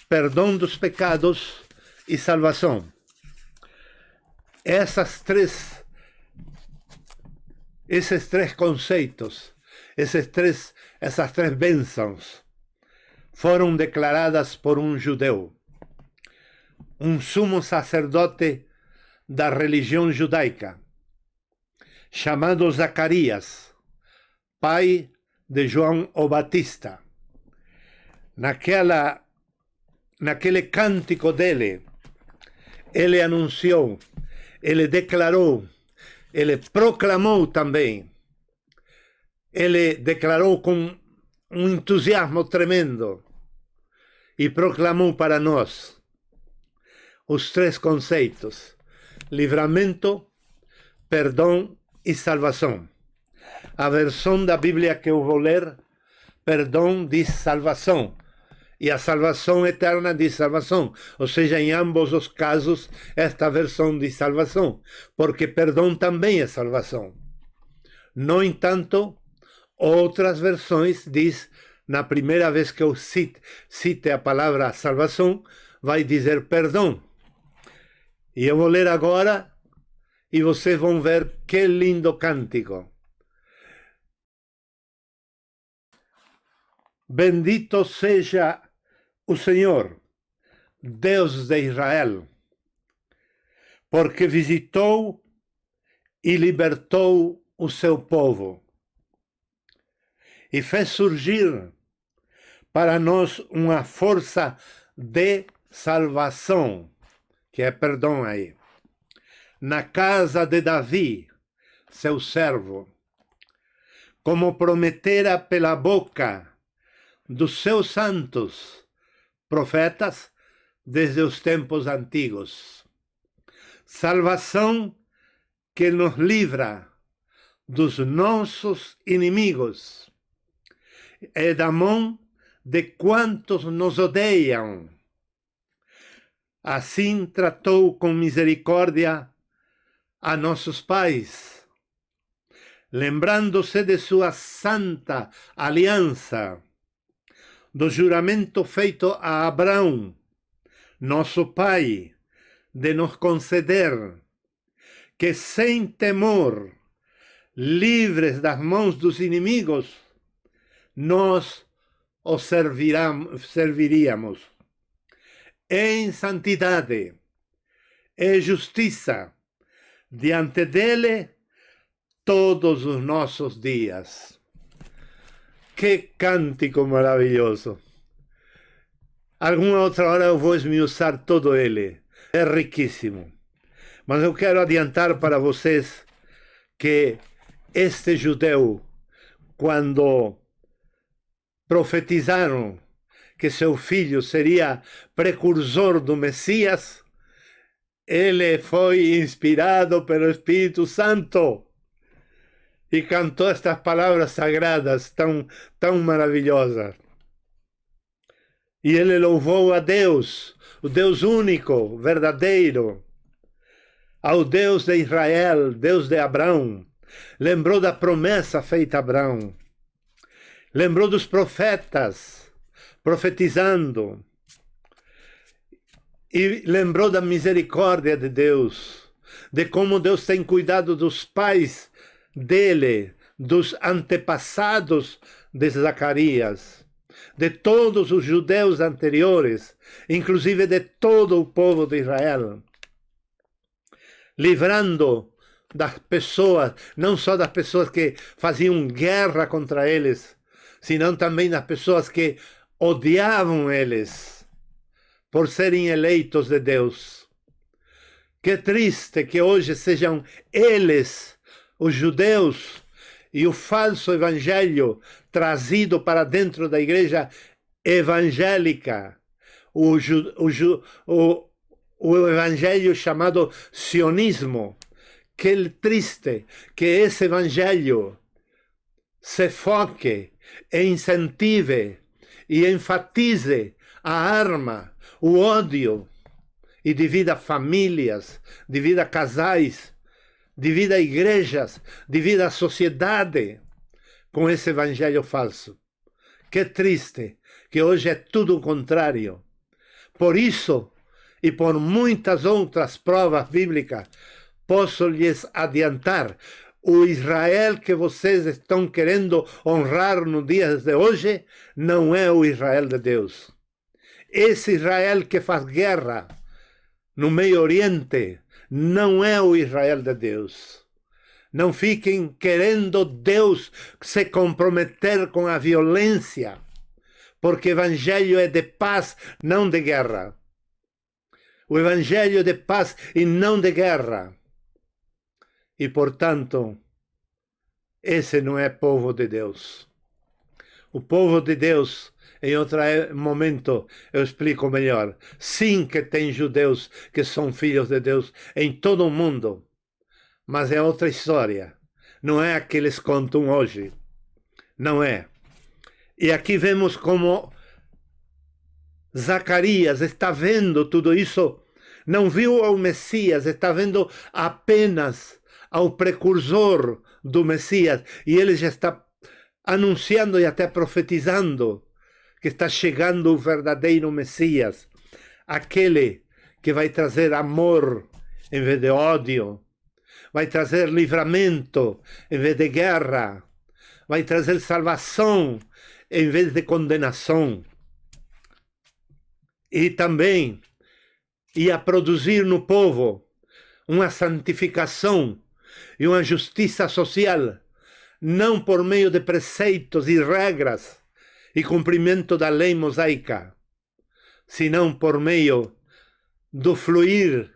perdão dos pecados e salvação. Esses três conceitos, essas três bênçãos, foram declaradas por um judeu, um sumo sacerdote da religião judaica, chamado Zacarias, pai de João o Batista. Naquele cântico dele, ele anunciou, ele declarou, ele proclamou também, ele declarou com um entusiasmo tremendo e proclamou para nós os 3 conceitos: livramento, perdão e salvação. A versão da Bíblia que eu vou ler, perdão diz salvação, e a salvação eterna diz salvação. Ou seja, em ambos os casos, esta versão diz salvação, porque perdão também é salvação. No entanto, outras versões diz, na primeira vez que eu cite a palavra salvação, vai dizer perdão. E eu vou ler agora, e vocês vão ver que lindo cântico. Bendito seja o Senhor, Deus de Israel, porque visitou e libertou o seu povo e fez surgir para nós uma força de salvação, que é perdão aí, na casa de Davi, seu servo, como prometera pela boca dos seus santos profetas desde os tempos antigos. Salvação que nos livra dos nossos inimigos e da mão de quantos nos odeiam. Assim tratou com misericórdia a nossos pais, lembrando-se de sua santa aliança, do juramento feito a Abraão, nosso pai, de nos conceder que, sem temor, livres das mãos dos inimigos, nós os serviríamos em santidade e justiça diante dele todos os nossos dias. Que cântico maravilhoso! Alguma outra hora eu vou esmiuçar todo ele. É riquíssimo. Mas eu quero adiantar para vocês que este judeu, quando profetizaram que seu filho seria precursor do Messias, ele foi inspirado pelo Espírito Santo e cantou estas palavras sagradas tão maravilhosas. E ele louvou a Deus, o Deus único, verdadeiro, ao Deus de Israel, Deus de Abraão. Lembrou da promessa feita a Abraão. Lembrou dos profetas profetizando. E lembrou da misericórdia de Deus, de como Deus tem cuidado dos pais dele, dos antepassados de Zacarias, de todos os judeus anteriores, inclusive de todo o povo de Israel, livrando das pessoas, não só das pessoas que faziam guerra contra eles, senão também das pessoas que odiavam eles por serem eleitos de Deus, Que triste que hoje sejam eles, os judeus, e o falso evangelho trazido para dentro da igreja evangélica, o evangelho chamado sionismo. Que triste que esse evangelho se foque e incentive e enfatize a arma, o ódio, e divida famílias, divida casais, divida igrejas, divida a sociedade com esse evangelho falso. Que triste que hoje é tudo o contrário. Por isso, e por muitas outras provas bíblicas, posso lhes adiantar, o Israel que vocês estão querendo honrar nos dias de hoje não é o Israel de Deus. Esse Israel que faz guerra no Meio Oriente não é o Israel de Deus. Não fiquem querendo Deus se comprometer com a violência, porque o evangelho é de paz, não de guerra. O evangelho é de paz e não de guerra. E, portanto, esse não é povo de Deus. O povo de Deus, em outro momento, eu explico melhor. Sim que tem judeus que são filhos de Deus em todo o mundo, mas é outra história. Não é a que eles contam hoje. Não é. E aqui vemos como Zacarias está vendo tudo isso. Não viu o Messias, está vendo apenas ao precursor do Messias. E ele já está anunciando e até profetizando que está chegando o verdadeiro Messias. Aquele que vai trazer amor em vez de ódio. Vai trazer livramento em vez de guerra. Vai trazer salvação em vez de condenação. E também ia produzir no povo uma santificação e uma justiça social, não por meio de preceitos e regras e cumprimento da lei mosaica, senão por meio do fluir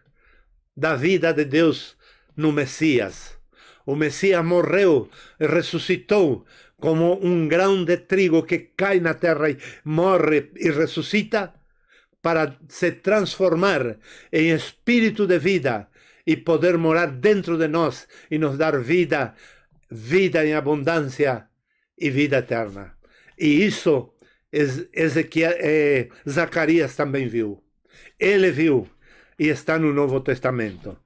da vida de Deus no Messias. O Messias morreu e ressuscitou como um grão de trigo que cai na terra e morre e ressuscita, para se transformar em espírito de vida e poder morar dentro de nós e nos dar vida, vida em abundância e vida eterna. E isso Zacarias também viu. Ele viu e está no Novo Testamento.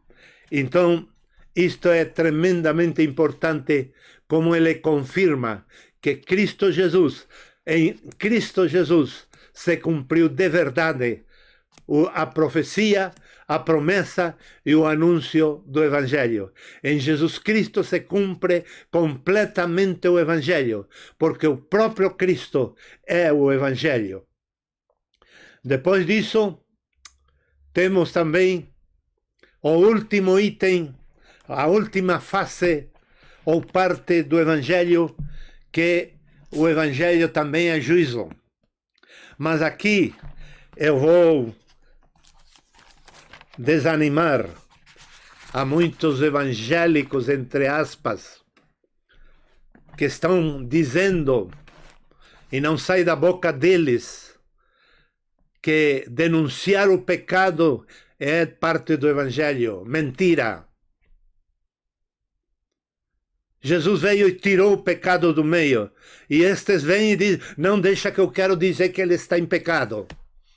Então, isto é tremendamente importante, como ele confirma que Cristo Jesus, em Cristo Jesus, se cumpriu de verdade a profecia, a promessa e o anúncio do Evangelho. Em Jesus Cristo se cumpre completamente o Evangelho, porque o próprio Cristo é o Evangelho. Depois disso, temos também o último item, a última fase ou parte do Evangelho, que o Evangelho também é juízo. Mas aqui eu vou desanimar a muitos evangélicos, entre aspas, que estão dizendo, e não sai da boca deles, que denunciar o pecado é parte do Evangelho. Mentira. Jesus veio e tirou o pecado do meio. E estes vêm e dizem, não deixa que eu quero dizer que ele está em pecado.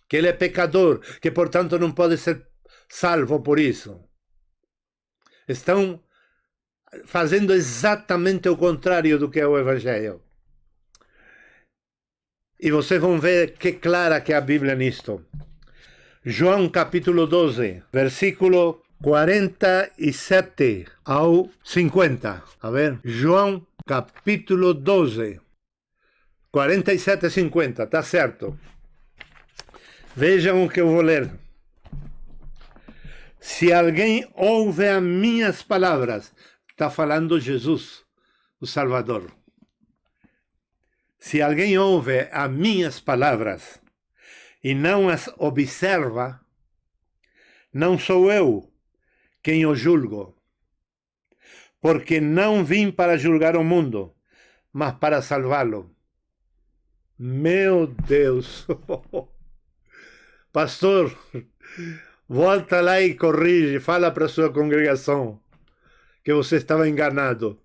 Que ele é pecador, que portanto não pode ser salvo por isso. Estão fazendo exatamente o contrário do que é o Evangelho. E vocês vão ver que clara que é a Bíblia nisto. João capítulo 12, versículo 47 ao 50. A ver, João capítulo 12, 47 a 50, tá certo. Vejam o que eu vou ler. Se alguém ouve as minhas palavras, está falando Jesus, o Salvador. Se alguém ouve as minhas palavras e não as observa, não sou eu, quem eu julgo. Porque não vim para julgar o mundo, mas para salvá-lo. Meu Deus! Pastor, volta lá e corrige, fala para a sua congregação que você estava enganado,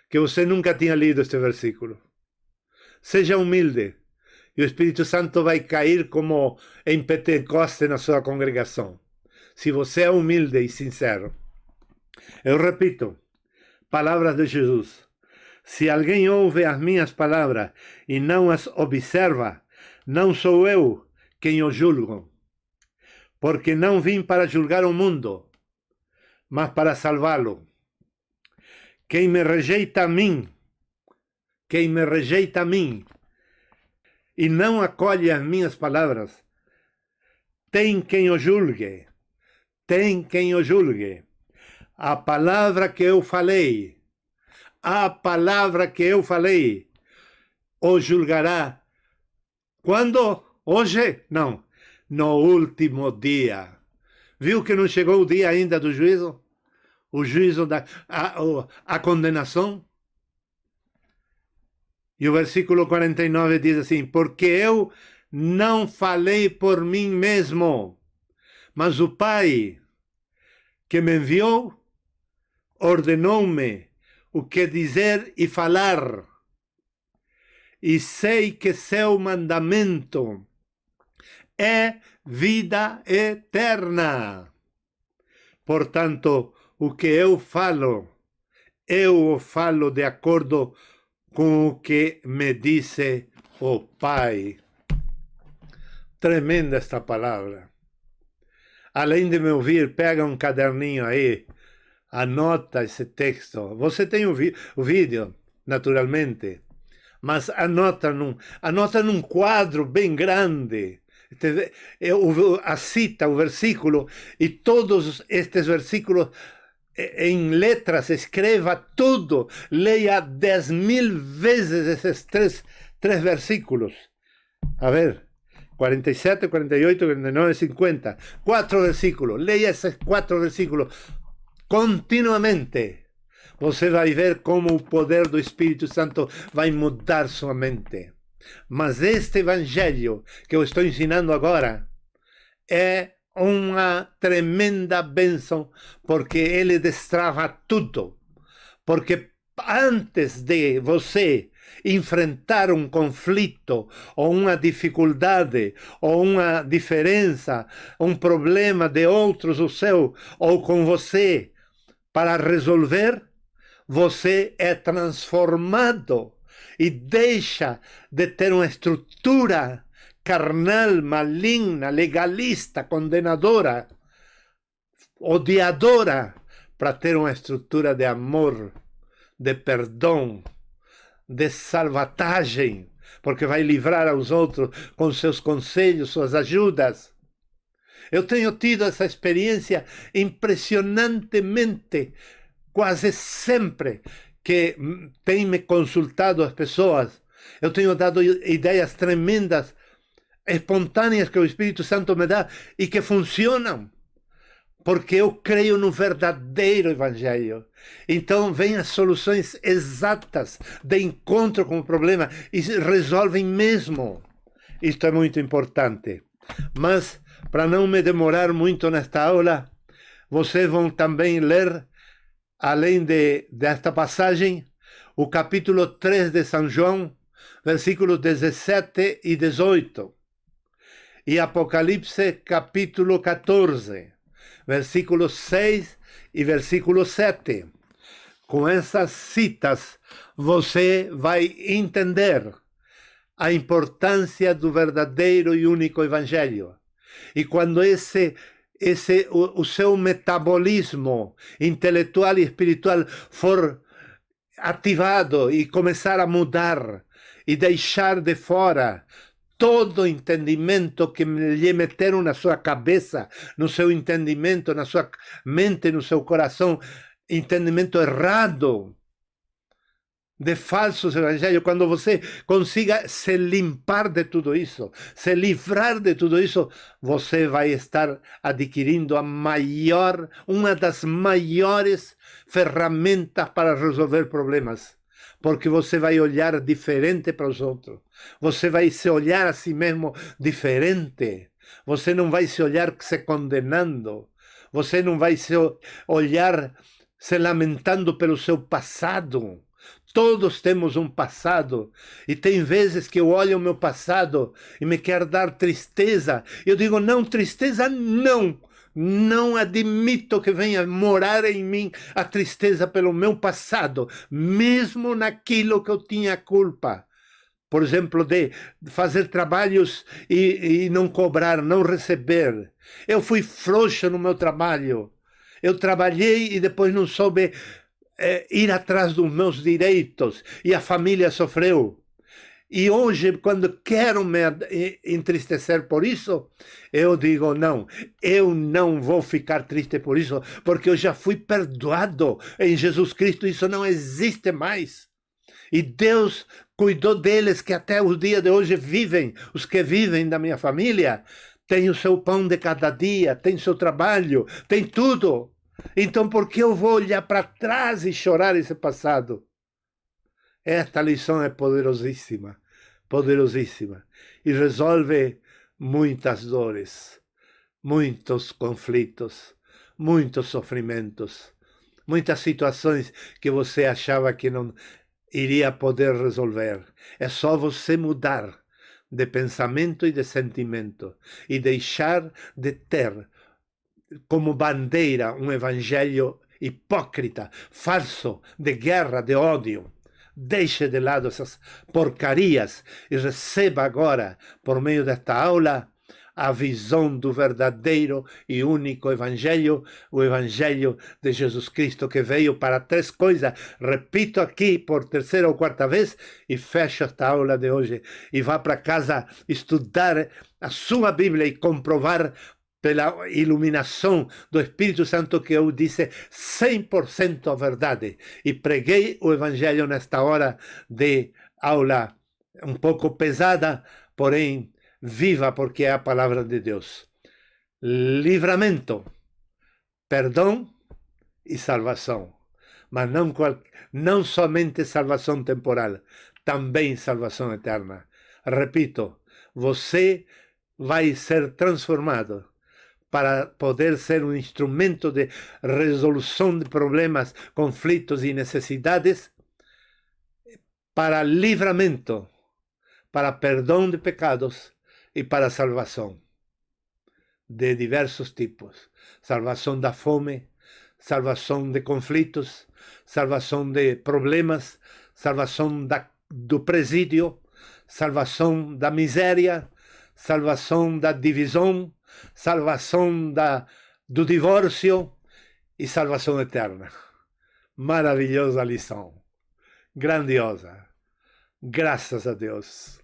que você nunca tinha lido este versículo. Seja humilde, e o Espírito Santo vai cair como em Pentecoste na sua congregação. Se você é humilde e sincero. Eu repito, palavras de Jesus. Se alguém ouve as minhas palavras e não as observa, não sou eu quem o julgo. Porque não vim para julgar o mundo, mas para salvá-lo. Quem me rejeita a mim e não acolhe as minhas palavras, tem quem o julgue. A palavra que eu falei, o julgará. Quando? Hoje? Não. No último dia. Viu que não chegou o dia ainda do juízo? O juízo a condenação? E o versículo 49 diz assim: porque eu não falei por mim mesmo, mas o Pai que me enviou ordenou-me o que dizer e falar. E sei que seu mandamento é vida eterna. Portanto, o que eu o falo de acordo com o que me disse o Pai. Tremenda esta palavra. Além de me ouvir, pega um caderninho aí, anota esse texto. Você tem o vídeo, naturalmente, mas anota num quadro bem grande. A cita, o versículo, e todos estes versículos em letras, escreva tudo, leia 10.000 vezes esses três versículos. A ver, 47, 48, 49, 50. 4 versículos. Leia esses 4 versículos continuamente. Você vai ver como o poder do Espírito Santo vai mudar sua mente. Mas este evangelho que eu estou ensinando agora é uma tremenda bênção, porque ele destrava tudo. Porque antes de você enfrentar um conflito, ou uma dificuldade, ou uma diferença, um problema de outros, o seu, ou com você, para resolver, você é transformado e deixa de ter uma estrutura carnal, maligna, legalista, condenadora, odiadora, para ter uma estrutura de amor, de perdão, de salvatagem, porque vai livrar aos outros com seus conselhos, suas ajudas. Eu tenho tido essa experiência impressionantemente, quase sempre que tem me consultado as pessoas. Eu tenho dado ideias tremendas, espontâneas que o Espírito Santo me dá e que funcionam, porque eu creio no verdadeiro Evangelho. Então vêm as soluções exatas de encontro com o problema e resolvem mesmo. Isto é muito importante. Mas, para não me demorar muito nesta aula, vocês vão também ler, além desta passagem, o capítulo 3 de São João, versículos 17 e 18. E Apocalipse, capítulo 14, versículos 6 e versículo 7. Com essas citas, você vai entender a importância do verdadeiro e único Evangelho. E quando o seu metabolismo intelectual e espiritual for ativado e começar a mudar e deixar de fora todo entendimento que lhe meteram na sua cabeça, no seu entendimento, na sua mente, no seu coração, entendimento errado, de falsos evangelhos, quando você consiga se limpar de tudo isso, se livrar de tudo isso, você vai estar adquirindo uma das maiores ferramentas para resolver problemas. Porque você vai olhar diferente para os outros. Você vai se olhar a si mesmo diferente. Você não vai se olhar se condenando. Você não vai se olhar se lamentando pelo seu passado. Todos temos um passado, e tem vezes que eu olho o meu passado e me quer dar tristeza. Eu digo, não, tristeza não. Não admito que venha morar em mim a tristeza pelo meu passado, mesmo naquilo que eu tinha culpa. Por exemplo, de fazer trabalhos e não cobrar, não receber. Eu fui frouxo no meu trabalho. Eu trabalhei e depois não soube ir atrás dos meus direitos, e a família sofreu. E hoje, quando quero me entristecer por isso, eu digo, não, eu não vou ficar triste por isso, porque eu já fui perdoado em Jesus Cristo, isso não existe mais. E Deus cuidou deles que até o dia de hoje vivem, os que vivem da minha família, têm o seu pão de cada dia, têm seu trabalho, têm tudo. Então, por que eu vou olhar para trás e chorar esse passado? Esta lição é poderosíssima, poderosíssima. E resolve muitas dores, muitos conflitos, muitos sofrimentos, muitas situações que você achava que não iria poder resolver. É só você mudar de pensamento e de sentimento e deixar de ter como bandeira um evangelho hipócrita, falso, de guerra, de ódio. Deixe de lado essas porcarias e receba agora, por meio desta aula, a visão do verdadeiro e único evangelho, o evangelho de Jesus Cristo, que veio para três coisas. Repito aqui por terceira ou quarta vez e fecho esta aula de hoje. E vá para casa estudar a sua Bíblia e comprovar pela iluminação do Espírito Santo que eu disse 100% a verdade. E preguei o evangelho nesta hora de aula um pouco pesada, porém viva, porque é a palavra de Deus. Livramento, perdão e salvação. Mas não somente salvação temporal, também salvação eterna. Repito, você vai ser transformado para poder ser um instrumento de resolução de problemas, conflitos e necessidades, para livramento, para perdão de pecados e para salvação de diversos tipos. Salvação da fome, salvação de conflitos, salvação de problemas, salvação do presídio, salvação da miséria, salvação da divisão, salvação do divórcio e salvação eterna. Maravilhosa lição. Grandiosa. Graças a Deus.